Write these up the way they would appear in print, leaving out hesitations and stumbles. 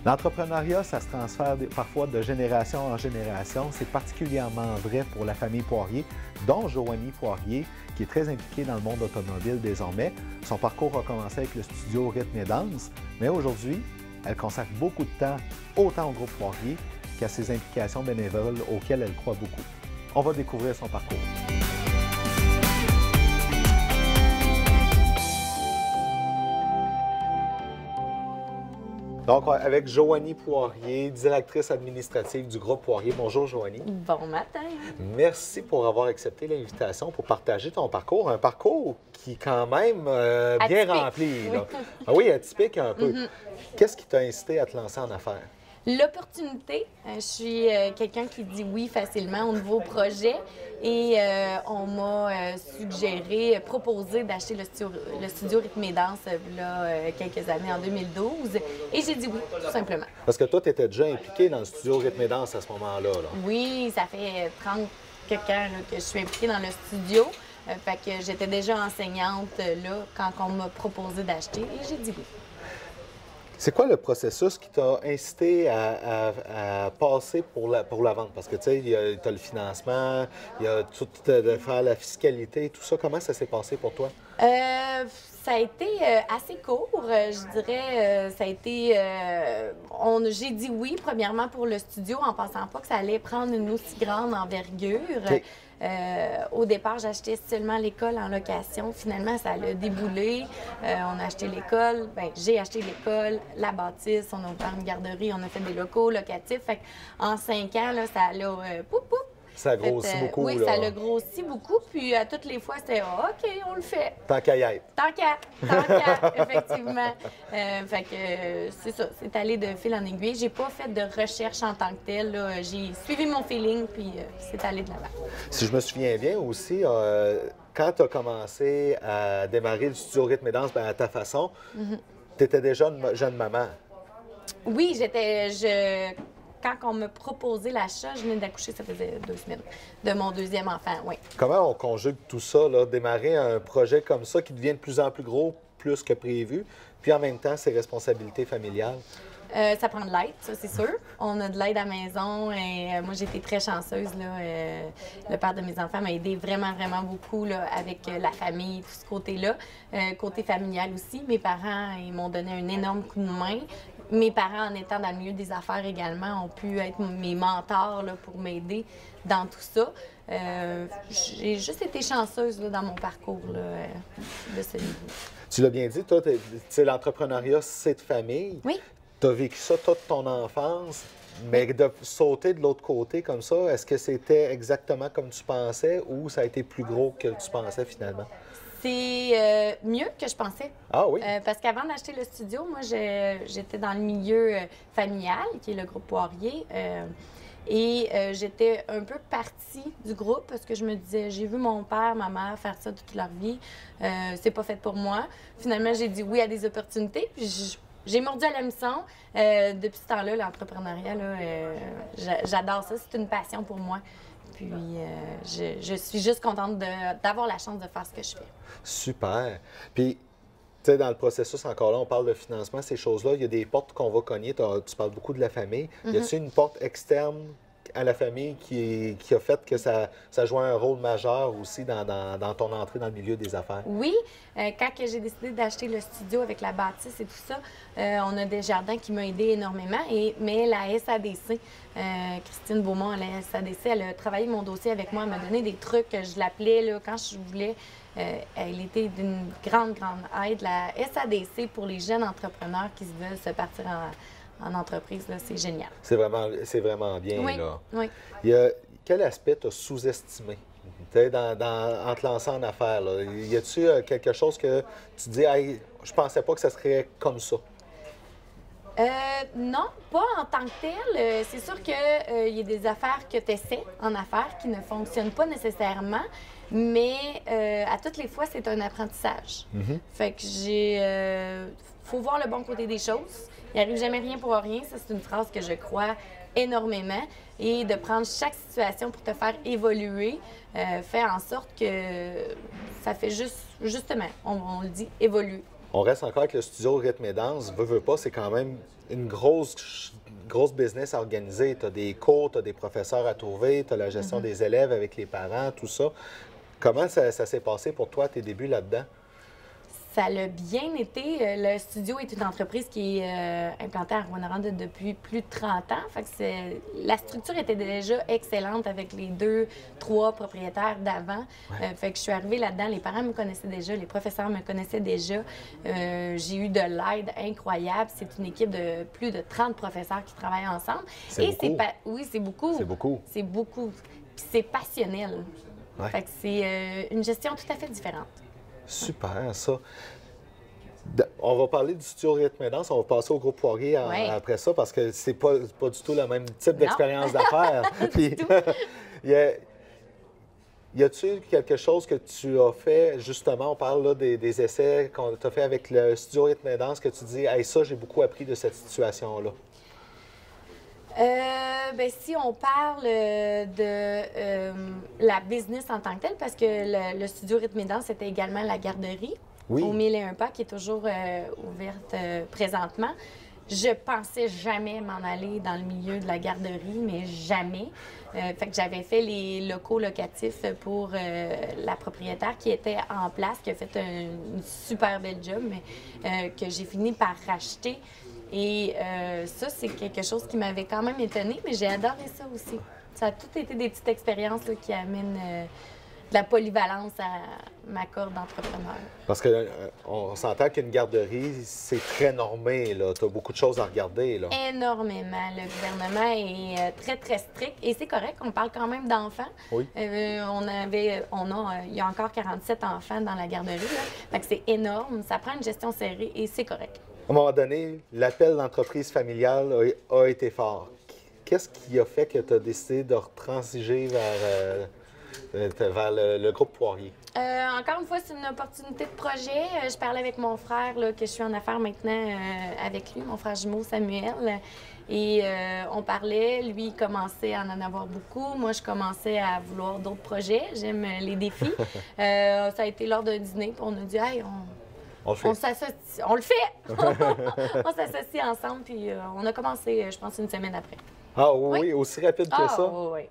L'entrepreneuriat, ça se transfère parfois de génération en génération. C'est particulièrement vrai pour la famille Poirier, dont Joanie Poirier, qui est très impliquée dans le monde automobile désormais. Son parcours a commencé avec le studio Rythme et Danse, mais aujourd'hui, elle consacre beaucoup de temps autant au groupe Poirier qu'à ses implications bénévoles auxquelles elle croit beaucoup. On va découvrir son parcours. Donc, avec Joanie Poirier, directrice administrative du groupe Poirier. Bonjour, Joanie. Bon matin. Merci pour avoir accepté l'invitation pour partager ton parcours. Un parcours qui est quand même bien rempli. Là. Oui. Ah oui, atypique un peu. Qu'est-ce qui t'a incité à te lancer en affaires? L'opportunité. Je suis quelqu'un qui dit oui facilement au nouveau projet et on m'a suggéré, proposé d'acheter le studio Rythme et Danse là, quelques années, en 2012. Et j'ai dit oui, tout simplement. Parce que toi, tu étais déjà impliqué dans le studio Rythme et Danse à ce moment-là. Là. Oui, ça fait 30 quelques ans là, que je suis impliquée dans le studio. Fait que j'étais déjà enseignante là quand on m'a proposé d'acheter et j'ai dit oui. C'est quoi le processus qui t'a incité à passer pour la vente? Parce que, tu sais, tu as le financement, il y a tout de faire la fiscalité, tout ça. Comment ça s'est passé pour toi? Ça a été assez court, je dirais. Ça a été... j'ai dit oui, premièrement, pour le studio, en pensant pas que ça allait prendre une aussi grande envergure. Okay. Au départ, j'achetais seulement l'école en location. Finalement, ça a déboulé. On a acheté l'école. Bien, j'ai acheté l'école, la bâtisse. On a ouvert une garderie. On a fait des locaux locatifs. Fait en 5 ans, là, ça a poup, poup. Ça grossit beaucoup, oui, là. ça l'a grossi beaucoup. Puis à toutes les fois, c'était OK, on le fait. Tant qu'à y être. Tant qu'à, effectivement. Fait que c'est ça, c'est allé de fil en aiguille. J'ai pas fait de recherche en tant que telle. Là. J'ai suivi mon feeling, puis c'est allé de l'avant. Si je me souviens bien aussi, quand tu as commencé à démarrer le studio Rythme et Danse à ta façon, tu étais déjà une jeune maman. Oui, quand on me proposait l'achat, je venais d'accoucher, ça faisait 2 semaines, de mon deuxième enfant, oui. Comment on conjugue tout ça, là, démarrer un projet comme ça qui devient de plus en plus gros, plus que prévu, puis en même temps, ses responsabilités familiales? Ça prend de l'aide, ça, c'est sûr. On a de l'aide à la maison et moi, j'ai été très chanceuse. Là, le père de mes enfants m'a aidé vraiment, vraiment beaucoup là, avec la famille, tout ce côté-là. Côté familial aussi, mes parents, ils m'ont donné un énorme coup de main. Mes parents, en étant dans le milieu des affaires également, ont pu être mes mentors là, pour m'aider dans tout ça. J'ai juste été chanceuse là, dans mon parcours là, de ce niveau. Tu l'as bien dit, toi, l'entrepreneuriat, c'est de famille. Oui. Tu as vécu ça toute ton enfance, mais de sauter de l'autre côté comme ça, est-ce que c'était exactement comme tu pensais ou ça a été plus gros que tu pensais finalement? C'est mieux que je pensais. Ah oui? Parce qu'avant d'acheter le studio, moi, j'étais dans le milieu familial, qui est le groupe Poirier. Et j'étais un peu partie du groupe parce que je me disais, j'ai vu mon père, ma mère faire ça toute leur vie. C'est pas fait pour moi. Finalement, j'ai dit oui à des opportunités. Puis j'ai mordu à l'hameçon. Depuis ce temps-là, l'entrepreneuriat, j'adore ça. C'est une passion pour moi. Puis, je suis juste contente d'avoir la chance de faire ce que je fais. Super. Puis, tu sais, dans le processus, encore là, on parle de financement, ces choses-là. Il y a des portes qu'on va cogner. Tu parles beaucoup de la famille. Y a-t-il une porte externe à la famille qui a fait que ça joue un rôle majeur aussi dans ton entrée dans le milieu des affaires? Oui. Quand j'ai décidé d'acheter le studio avec la bâtisse et tout ça, on a Desjardins qui m'a aidé énormément. Mais la SADC, Christine Beaumont à la SADC, elle a travaillé mon dossier avec moi. Elle m'a donné des trucs, je l'appelais là, quand je voulais. Elle était d'une grande, grande aide. La SADC, pour les jeunes entrepreneurs qui veulent se partir en entreprise, c'est génial. C'est vraiment bien, oui, là. Oui. Quel aspect tu as sous-estimé en te lançant en affaires? Là? Y a-t-il quelque chose que tu dis, hey, je pensais pas que ça serait comme ça? Non, pas en tant que tel. C'est sûr qu'il y a des affaires que tu essaies en affaires qui ne fonctionnent pas nécessairement, mais à toutes les fois, c'est un apprentissage. Fait que faut voir le bon côté des choses. Il n'arrive jamais rien pour rien. Ça, c'est une phrase que je crois énormément. Et de prendre chaque situation pour te faire évoluer fait en sorte que ça fait justement, on le dit, évoluer. On reste encore avec le studio Rythme et Danse. Veux pas, c'est quand même une grosse business à organiser. Tu as des cours, tu as des professeurs à trouver, tu as la gestion des élèves avec les parents, tout ça. Comment ça s'est passé pour toi, tes débuts là-dedans? Ça l'a bien été. Le studio est une entreprise qui est implantée à Rouyn-Noranda depuis plus de 30 ans. Fait que la structure était déjà excellente avec les 2-3 propriétaires d'avant. Ouais. Fait que je suis arrivée là-dedans. Les parents me connaissaient déjà, les professeurs me connaissaient déjà. J'ai eu de l'aide incroyable. C'est une équipe de plus de 30 professeurs qui travaillent ensemble. C'est beaucoup. Oui, c'est beaucoup. C'est beaucoup. C'est beaucoup. Puis c'est passionnel. Ouais. Fait que c'est une gestion tout à fait différente. Super, ça. On va parler du studio Rythme et Danse, on va passer au groupe Poirier après ça, parce que c'est pas du tout le même type d'expérience d'affaires. Puis, y a-t-il quelque chose que tu as fait, justement, on parle là des essais qu'on t'a fait avec le studio Rythme et Danse, que tu dis, hey, ça, j'ai beaucoup appris de cette situation-là? Ben, si on parle de la business en tant que telle, parce que le studio Rythme et Danse, c'était également la garderie au 1001 pas, qui est toujours ouverte présentement. Je pensais jamais m'en aller dans le milieu de la garderie, mais jamais. Fait que j'avais fait les locaux locatifs pour la propriétaire qui était en place, qui a fait une super belle job, mais que j'ai fini par racheter. Et ça, c'est quelque chose qui m'avait quand même étonnée, mais j'ai adoré ça aussi. Ça a tout été des petites expériences là, qui amènent de la polyvalence à ma corde d'entrepreneur. Parce qu'on s'entend qu'une garderie, c'est très normé, là. Tu as beaucoup de choses à regarder, là. Énormément. Le gouvernement est très, très strict. Et c'est correct, on parle quand même d'enfants. Oui. Il y a encore 47 enfants dans la garderie, là. Fait que c'est énorme. Ça prend une gestion serrée et c'est correct. À un moment donné, l'appel d'entreprise familiale a été fort. Qu'est-ce qui a fait que tu as décidé de transiger vers le groupe Poirier? Encore une fois, c'est une opportunité de projet. Je parlais avec mon frère, là, que je suis en affaires maintenant avec lui, mon frère jumeau Samuel. Et on parlait, lui, il commençait à en avoir beaucoup. Moi, je commençais à vouloir d'autres projets. J'aime les défis. Ça a été lors d'un dîner, puis on a dit, hey, on s'associe. On le fait! On s'associe ensemble, puis on a commencé, je pense, une semaine après. Ah oui, aussi rapide que ça? Oui.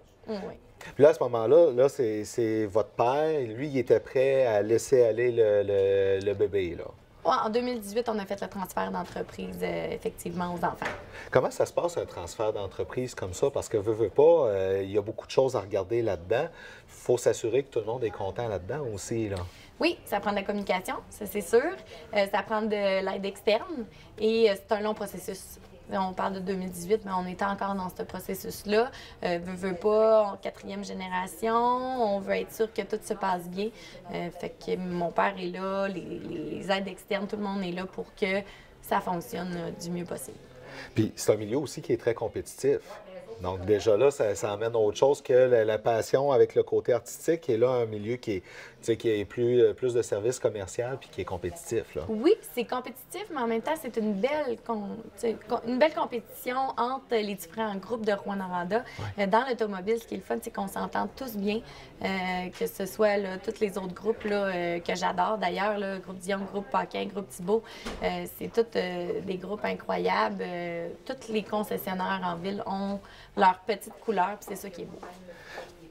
Puis là, à ce moment-là, c'est votre père. Lui, il était prêt à laisser aller le bébé, là. Ouais, en 2018, on a fait le transfert d'entreprise, effectivement, aux enfants. Comment ça se passe, un transfert d'entreprise comme ça? Parce que, veut pas, il y a beaucoup de choses à regarder là-dedans. Il faut s'assurer que tout le monde est content là-dedans aussi, là. Oui, ça prend de la communication, ça c'est sûr. Ça prend de l'aide externe et c'est un long processus. On parle de 2018, mais on est encore dans ce processus-là. Veut pas, quatrième génération, on veut être sûr que tout se passe bien. Fait que mon père est là, les aides externes, tout le monde est là pour que ça fonctionne du mieux possible. Puis c'est un milieu aussi qui est très compétitif. Donc déjà là, ça amène autre chose que la passion avec le côté artistique. Et là, un milieu qui est plus de services commerciaux puis qui est compétitif, là. Oui, c'est compétitif, mais en même temps, c'est une belle compétition entre les différents groupes de Rouyn-Noranda. Ouais. Dans l'automobile, ce qui est le fun, c'est qu'on s'entend tous bien, que ce soit là, tous les autres groupes là, que j'adore d'ailleurs, le groupe Dion, groupe Paquin, groupe Thibault. C'est tous des groupes incroyables. Tous les concessionnaires en ville ont leur petite couleur, puis c'est ça qui est beau.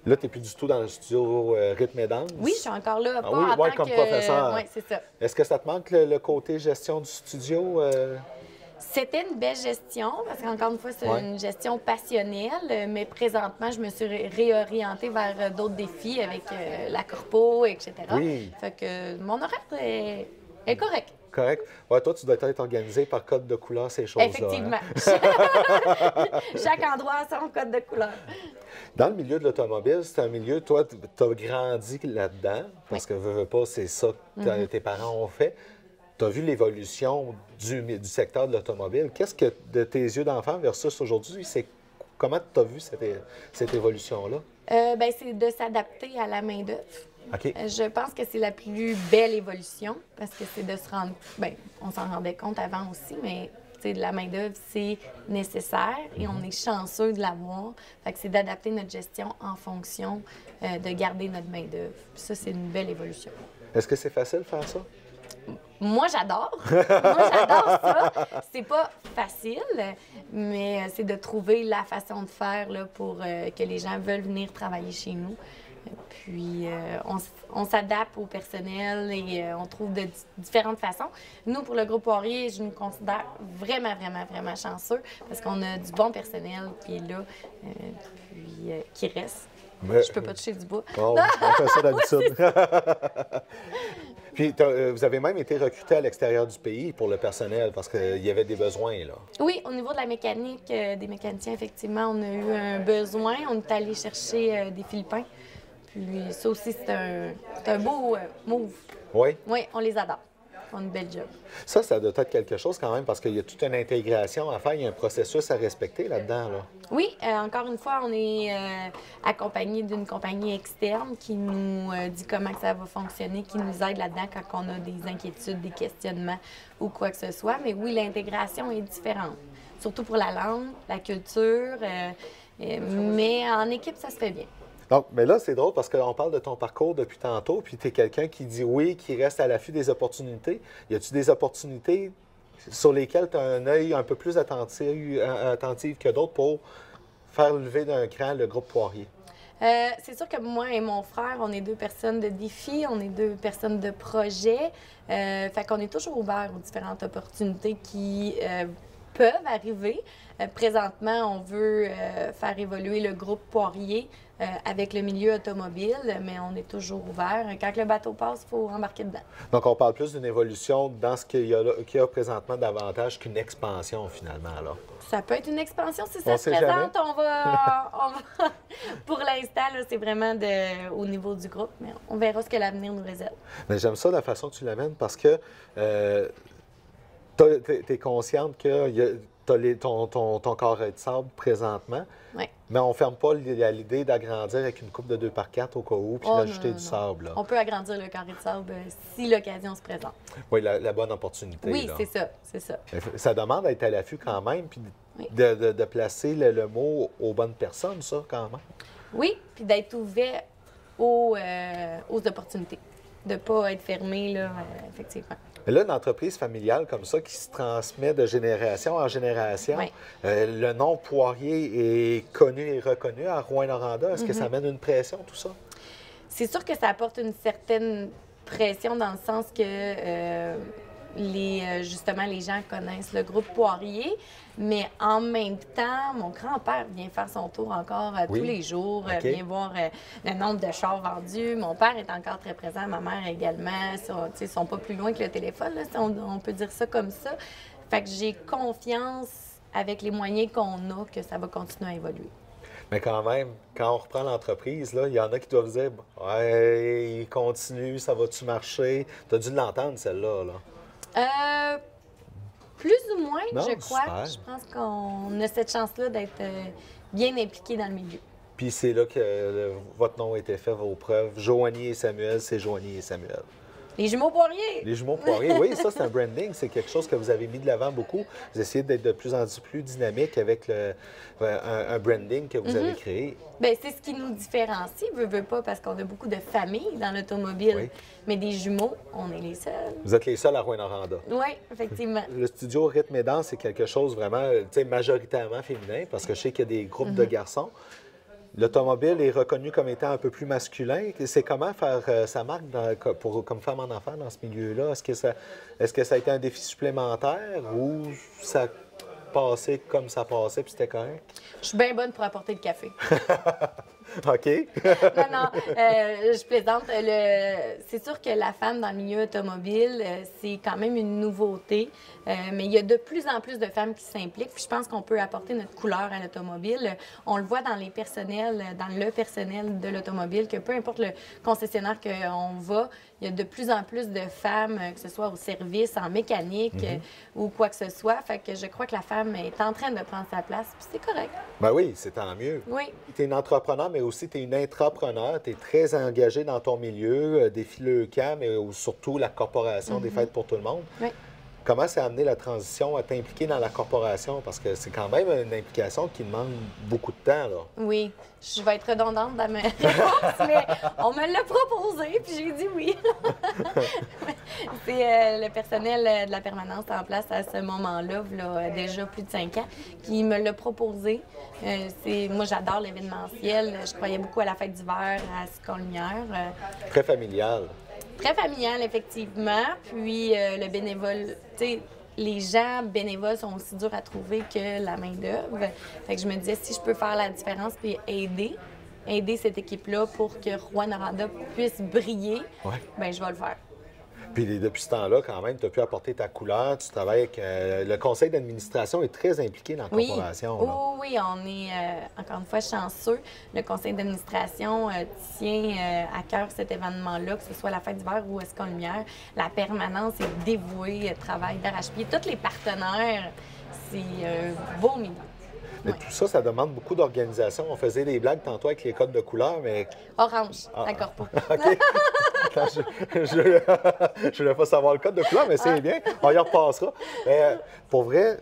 Là, tu n'es plus du tout dans le studio Rythme et Danse? Oui, je suis encore là, pas oui, en tant comme que... professeur. Oui, c'est ça. Est-ce que ça te manque le côté gestion du studio? C'était une belle gestion, parce qu'encore une fois, c'est une gestion passionnelle, mais présentement, je me suis réorientée vers d'autres défis avec la corpo, etc. Oui. Fait que mon horaire est correct. Correct. Ouais, toi, tu dois être organisé par code de couleur, ces choses-là. Effectivement. Hein? Chaque endroit a son code de couleur. Dans le milieu de l'automobile, c'est un milieu, toi, tu as grandi là-dedans, parce que veux pas, c'est ça que tes parents ont fait. Tu as vu l'évolution du secteur de l'automobile. Qu'est-ce que, de tes yeux d'enfant versus aujourd'hui, comment tu as vu cette évolution-là? Ben, c'est de s'adapter à la main-d'œuvre. OK. Je pense que c'est la plus belle évolution parce que c'est de se rendre. Bien, on s'en rendait compte avant aussi, mais la main-d'œuvre, c'est nécessaire et on est chanceux de l'avoir. Fait que c'est d'adapter notre gestion en fonction de garder notre main-d'œuvre. Ça, c'est une belle évolution. Est-ce que c'est facile de faire ça? Moi, j'adore. Moi, j'adore ça. C'est pas facile, mais c'est de trouver la façon de faire là, pour que les gens veulent venir travailler chez nous. Puis, on s'adapte au personnel et on trouve de différentes façons. Nous, pour le groupe Poirier, je nous considère vraiment, vraiment, vraiment chanceux parce qu'on a du bon personnel qui est là, qui reste. Mais, je peux pas toucher du bois. Oh, on fait ça d'habitude. Puis, vous avez même été recruté à l'extérieur du pays pour le personnel parce qu'il y avait des besoins, là. Oui, au niveau de la mécanique, des mécaniciens, effectivement, on a eu un besoin. On est allé chercher des Philippins. Puis ça aussi, c'est un beau move. Oui? Oui, on les adore. On a une belle job. Ça doit être quelque chose quand même parce qu'il y a toute une intégration à faire. Il y a un processus à respecter là-dedans, là. Oui, encore une fois, on est accompagné d'une compagnie externe qui nous dit comment que ça va fonctionner, qui nous aide là-dedans quand on a des inquiétudes, des questionnements ou quoi que ce soit. Mais oui, l'intégration est différente, surtout pour la langue, la culture. Mais en équipe, ça se fait bien. Donc, mais là, c'est drôle parce qu'on parle de ton parcours depuis tantôt, puis tu es quelqu'un qui dit oui, qui reste à l'affût des opportunités. Y a-tu des opportunités sur lesquelles tu as un œil un peu plus attentif que d'autres pour faire lever d'un cran le groupe Poirier? C'est sûr que moi et mon frère, on est deux personnes de défi, on est deux personnes de projet. Fait qu'on est toujours ouvert aux différentes opportunités qui peuvent arriver. Présentement, on veut faire évoluer le groupe Poirier avec le milieu automobile, mais on est toujours ouvert. Quand le bateau passe, il faut embarquer dedans. Donc, on parle plus d'une évolution dans ce qu'il y a présentement davantage qu'une expansion, finalement, alors. Ça peut être une expansion si ça se présente. On va pour l'instant, c'est vraiment au niveau du groupe, mais on verra ce que l'avenir nous réserve. Mais j'aime ça la façon que tu l'amènes parce que tu es consciente que tu as ton carré de sable présentement, oui. Mais on ne ferme pas l'idée d'agrandir avec une coupe de 2x4 au cas où, puis d'ajouter du sable. Là. On peut agrandir le carré de sable si l'occasion se présente. Oui, la bonne opportunité. Oui, c'est ça, c'est ça. Ça demande d'être à l'affût quand même, puis oui. de placer le mot aux bonnes personnes, ça, quand même. Oui, puis d'être ouvert aux opportunités, de ne pas être fermé, là, effectivement. Mais là, une entreprise familiale comme ça qui se transmet de génération en génération, oui. Le nom Poirier est connu et reconnu à Rouyn-Noranda. Est-ce que ça amène une pression, tout ça? C'est sûr que ça apporte une certaine pression dans le sens que justement, les gens connaissent le groupe Poirier, mais en même temps, mon grand-père vient faire son tour encore tous les jours, vient voir le nombre de chars vendus. Mon père est encore très présent, ma mère également. Ils ne sont pas plus loin que le téléphone, là, on peut dire ça comme ça. Fait que j'ai confiance avec les moyens qu'on a que ça va continuer à évoluer. Mais quand même, quand on reprend l'entreprise, il y en a qui doivent dire « Ouais, il continue, ça va-tu marcher? » Tu as dû l'entendre, celle-là, là. Plus ou moins, non, je crois. Super. Je pense qu'on a cette chance-là d'être bien impliqué dans le milieu. Puis c'est là que votre nom a été fait, vos preuves. Joanie et Samuel, c'est Joanie et Samuel. Les jumeaux Poirier! Les jumeaux Poirier, oui, ça, c'est un branding. C'est quelque chose que vous avez mis de l'avant beaucoup. Vous essayez d'être de plus en plus dynamique avec un branding que vous avez créé. Bien, c'est ce qui nous différencie, veut pas, parce qu'on a beaucoup de familles dans l'automobile. Oui. Mais des jumeaux, on est les seuls. Vous êtes les seuls à Rouyn-Noranda. Oui, effectivement. Le studio Rythme et Danse, c'est quelque chose vraiment, majoritairement féminin, parce que je sais qu'il y a des groupes de garçons. L'automobile est reconnu comme étant un peu plus masculin. C'est comment faire sa marque comme femme en affaires dans ce milieu-là? Est-ce que ça a été un défi supplémentaire ou ça passait comme ça passait puis c'était correct? Je suis bien bonne pour apporter le café. OK. Non, je plaisante. C'est sûr que la femme dans le milieu automobile, c'est quand même une nouveauté. Mais il y a de plus en plus de femmes qui s'impliquent. Puis je pense qu'on peut apporter notre couleur à l'automobile. On le voit dans le personnel de l'automobile, que peu importe le concessionnaire qu'on va, il y a de plus en plus de femmes, que ce soit au service, en mécanique ou quoi que ce soit. Fait que je crois que la femme est en train de prendre sa place. Puis c'est correct. Ben oui, c'est tant mieux. Oui. Tu es une entrepreneur, mais aussi tu es une intrapreneur. Tu es très engagée dans ton milieu, Défi Le Camp, mais surtout la Corporation des Fêtes pour tout le monde. Oui. Comment ça a amené la transition à t'impliquer dans la corporation? Parce que c'est quand même une implication qui demande beaucoup de temps, là. Oui, je vais être redondante dans ma réponse, mais on me l'a proposé, puis j'ai dit oui. C'est le personnel de la permanence en place à ce moment-là, là, déjà plus de 5 ans, qui me l'a proposé. Moi, j'adore l'événementiel. Je croyais beaucoup à la fête d'hiver, à Scorlumière. Très familial. Très familial, effectivement. Puis le bénévole, tu sais, les gens bénévoles sont aussi durs à trouver que la main-d'œuvre. Fait que je me disais, si je peux faire la différence puis aider cette équipe-là pour que Rouyn-Noranda puisse briller, bien, je vais le faire. Puis depuis ce temps-là, quand même, tu as pu apporter ta couleur. Tu travailles avec... le conseil d'administration est très impliqué dans la corporation. Oui, oui, on est, encore une fois, chanceux. Le conseil d'administration tient à cœur cet événement-là, que ce soit la fête d'hiver ou Escole-Lumière. La permanence est dévouée, travail d'arrache-pied. Tous les partenaires, c'est un beau milieu. Mais tout ça, ça demande beaucoup d'organisation. On faisait des blagues tantôt avec les codes de couleur, mais... Orange, d'accord pas. OK. Attends, je voulais pas savoir le code de couleur, mais c'est bien. On y repassera. Mais pour vrai,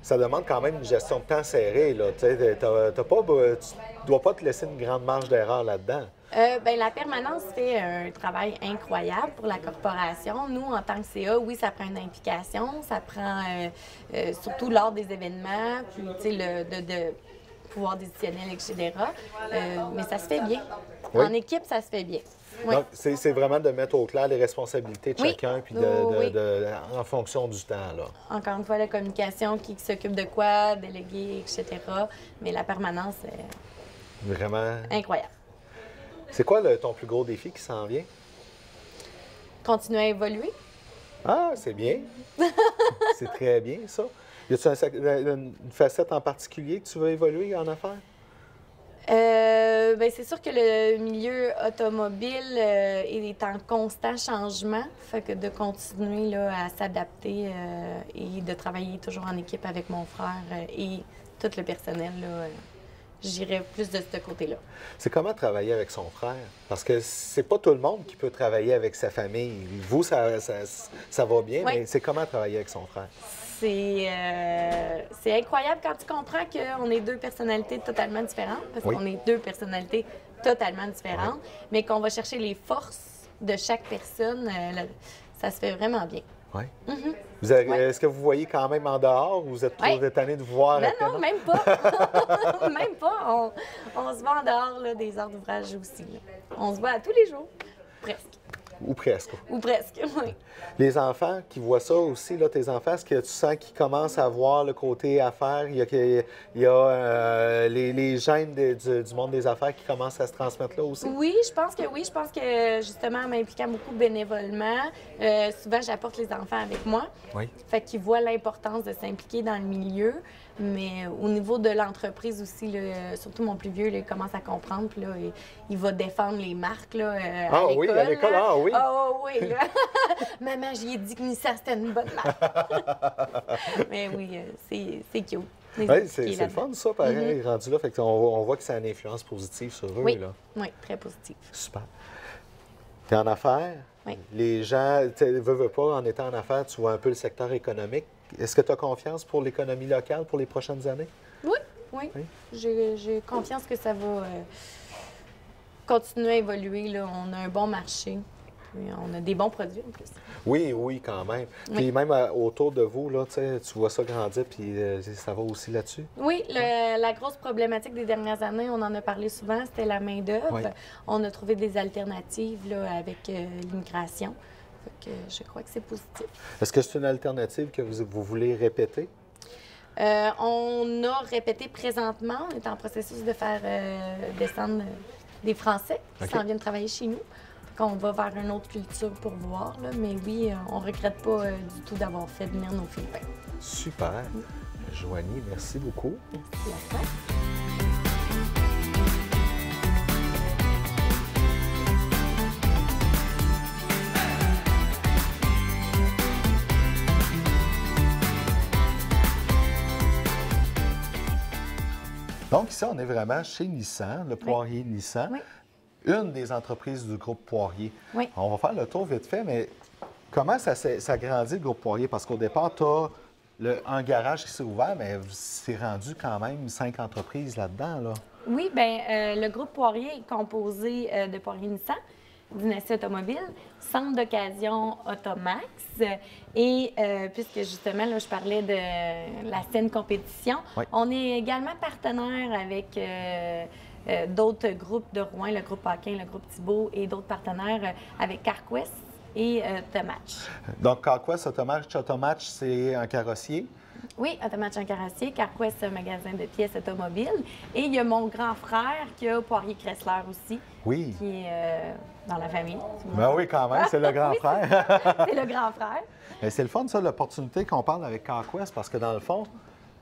ça demande quand même une gestion de temps serrée, là. Tu dois pas te laisser une grande marge d'erreur là-dedans. Bien, la permanence fait un travail incroyable pour la corporation. Nous, en tant que CA, oui, ça prend une implication, ça prend surtout lors des événements, puis tu sais, de pouvoir décisionnel, etc. Mais ça se fait bien. Oui. En équipe, ça se fait bien. Oui. Donc, c'est vraiment de mettre au clair les responsabilités de chacun, puis en fonction du temps, là. Encore une fois, la communication, qui s'occupe de quoi, déléguer, etc. Mais la permanence, Vraiment... incroyable. C'est quoi ton plus gros défi qui s'en vient? Continuer à évoluer. Ah, c'est bien. C'est très bien, ça. Y a-t-il une facette en particulier que tu veux évoluer en affaires? Bien, c'est sûr que le milieu automobile est en constant changement. Fait que de continuer là, à s'adapter et de travailler toujours en équipe avec mon frère et tout le personnel, là, j'irais plus de ce côté-là. C'est comment travailler avec son frère? Parce que c'est pas tout le monde qui peut travailler avec sa famille. Vous, ça va bien, mais c'est comment travailler avec son frère? C'est incroyable quand tu comprends qu'on est deux personnalités totalement différentes, parce qu'on est deux personnalités totalement différentes, mais qu'on va chercher les forces de chaque personne, ça se fait vraiment bien. Oui. Est-ce que vous voyez quand même en dehors ou vous êtes toujours étonné de vous voir? Non, même pas. Même pas. On se voit en dehors là, des heures d'ouvrage aussi. Là. On se voit à tous les jours, presque. Ou presque. Ou presque, oui. Les enfants qui voient ça aussi, là, tes enfants, est-ce que tu sens qu'ils commencent à voir le côté affaires? Il y a les gènes du monde des affaires qui commencent à se transmettre là aussi? Oui, je pense que oui. Je pense que, justement, en m'impliquant beaucoup bénévolement, souvent, j'apporte les enfants avec moi. Oui. Fait qu'ils voient l'importance de s'impliquer dans le milieu. Mais au niveau de l'entreprise aussi, là, surtout mon plus vieux, là, il commence à comprendre. Puis là, il va défendre les marques là, à l'école. Oui, à l'école, là. Ah oui? Ah oui, là. Maman, j'y ai dit que Nissan, c'était une bonne marque. Mais oui, c'est cute. Oui, c'est le fun, ça, pareil, rendu là. Fait qu'on voit que ça a une influence positive sur eux. Oui, là. Oui, très positive. Super. Tu es en affaires? Oui. Les gens, veux pas, en étant en affaires, tu vois un peu le secteur économique. Est-ce que tu as confiance pour l'économie locale pour les prochaines années? Oui. J'ai confiance que ça va continuer à évoluer. Là. On a un bon marché. Puis on a des bons produits en plus. Oui, quand même. Puis même autour de vous, là, tu vois ça grandir, puis ça va aussi là-dessus? Oui, la grosse problématique des dernières années, on en a parlé souvent, c'était la main-d'œuvre. Oui. On a trouvé des alternatives là, avec l'immigration. Je crois que c'est positif. Est-ce que c'est une alternative que vous voulez répéter? On a répété présentement. On est en processus de faire descendre des Français qui s'en viennent travailler chez nous. On va vers une autre culture pour voir. Là. Mais oui, on ne regrette pas du tout d'avoir fait venir nos Philippins. Super. Joanie, merci beaucoup. Merci à toi. Donc, ici, on est vraiment chez Nissan, le Poirier Nissan, une des entreprises du groupe Poirier. Oui. On va faire le tour vite fait, mais Comment ça grandit, le groupe Poirier? Parce qu'au départ, tu as un garage qui s'est ouvert, mais c'est rendu quand même 5 entreprises là-dedans, là. Oui, bien, le groupe Poirier est composé de Poirier Nissan, Dynastie Automobile, Centre d'occasion Automax et puisque justement, là, je parlais de la scène compétition, Oui. on est également partenaire avec d'autres groupes de Rouen, le groupe Paquin, le groupe Thibault et d'autres partenaires avec CarQuest et Automatch. Donc, CarQuest, Automatch, c'est un carrossier. Oui, Automatch en carrossier, CarQuest, c'est un magasin de pièces automobiles. Et il y a mon grand frère qui a Poirier Chrysler aussi, Oui. qui est dans la famille. Ben oui, quand même, c'est le grand Oui, frère. c'est le grand frère. Mais c'est le fun, ça, l'opportunité qu'on parle avec CarQuest, parce que dans le fond,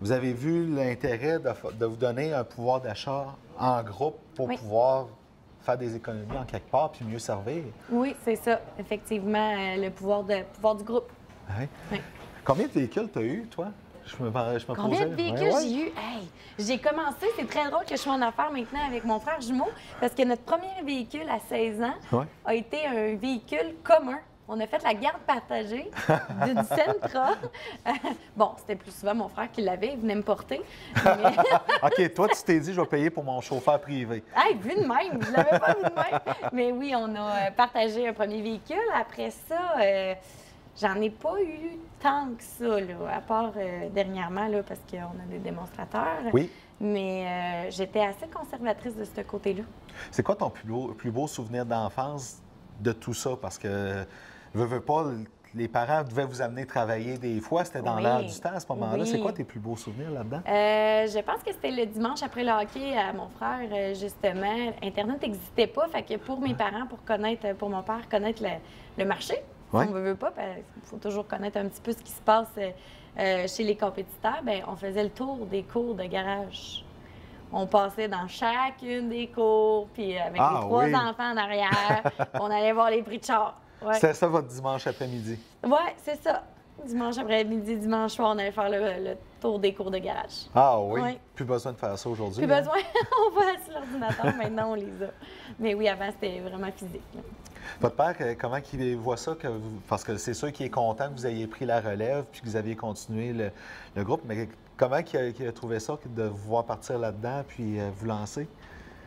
vous avez vu l'intérêt de vous donner un pouvoir d'achat en groupe pour Oui. pouvoir faire des économies en quelque part puis mieux servir. Oui, c'est ça, effectivement, le pouvoir du groupe. Hein? Oui. Combien de véhicules tu as eu, toi? Je me Combien posais. de véhicules Ouais, ouais. j'ai eu? Hey, j'ai commencé, c'est très drôle que je sois en affaires maintenant avec mon frère jumeau, parce que notre premier véhicule à 16 ans Ouais. a été un véhicule commun. On a fait la garde partagée d'une Sentra. Bon, c'était plus souvent mon frère qui l'avait, il venait me porter. Mais... OK, toi, tu t'es dit, je vais payer pour mon chauffeur privé. Hey, vu de même, je l'avais pas vu de même. Mais oui, on a partagé un premier véhicule. Après ça, j'en ai pas eu tant que ça, là, à part dernièrement, là, parce qu'on a des démonstrateurs. Oui. Mais j'étais assez conservatrice de ce côté-là. C'est quoi ton plus beau souvenir d'enfance de tout ça? Parce que, veux pas, les parents devaient vous amener travailler des fois. C'était dans Oui. l'air du temps à ce moment-là. Oui. C'est quoi tes plus beaux souvenirs là-dedans? Je pense que c'était le dimanche après le hockey à mon frère, justement. Internet n'existait pas, fait que pour mes parents, pour mon père, connaître le marché, Ouais. si on veut pas, il faut toujours connaître un petit peu ce qui se passe chez les compétiteurs, bien, on faisait le tour des cours de garage. On passait dans chacune des cours, puis avec les 3 oui. enfants en arrière, on allait voir les prix de char. Ouais. C'était ça votre dimanche après-midi? Oui, c'est ça. Dimanche après-midi, dimanche soir, on allait faire le tour des cours de garage. Ah oui? Oui. Plus besoin de faire ça aujourd'hui. Plus hein? besoin, on va sur l'ordinateur, maintenant on les a. Mais oui, avant, c'était vraiment physique. Là. Votre père, comment il voit ça? Parce que c'est sûr qu'il est content que vous ayez pris la relève puis que vous aviez continué le groupe, mais comment il a trouvé ça de vous voir partir là-dedans puis vous lancer?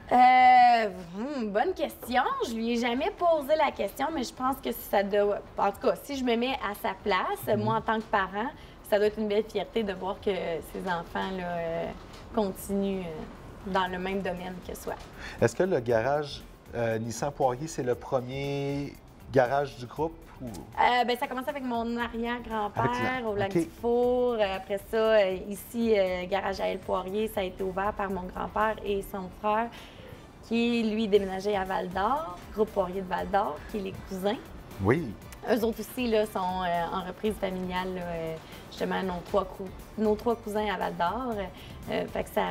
Bonne question. Je lui ai jamais posé la question, mais je pense que ça doit... En tout cas, si je me mets à sa place, moi, en tant que parent, ça doit être une belle fierté de voir que ces enfants-là continuent dans le même domaine que soi. Est-ce que le garage Nissan Poirier, c'est le premier garage du groupe? Ou... Ça a commencé avec mon arrière-grand-père Avec au Lac OK. du Four. Après ça, ici, Garage à El Poirier, ça a été ouvert par mon grand-père et son frère, qui, lui, déménageait à Val-d'Or, groupe Poirier de Val-d'Or, qui est les cousins. Oui. Eux autres aussi là, sont en reprise familiale, là, justement, nos trois cousins à Val-d'Or. Fait que ça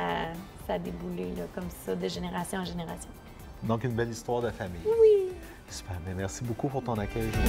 a déboulé là, comme ça, de génération en génération. Donc, une belle histoire de famille. Oui! Super. Bien, merci beaucoup pour ton accueil, Joanne.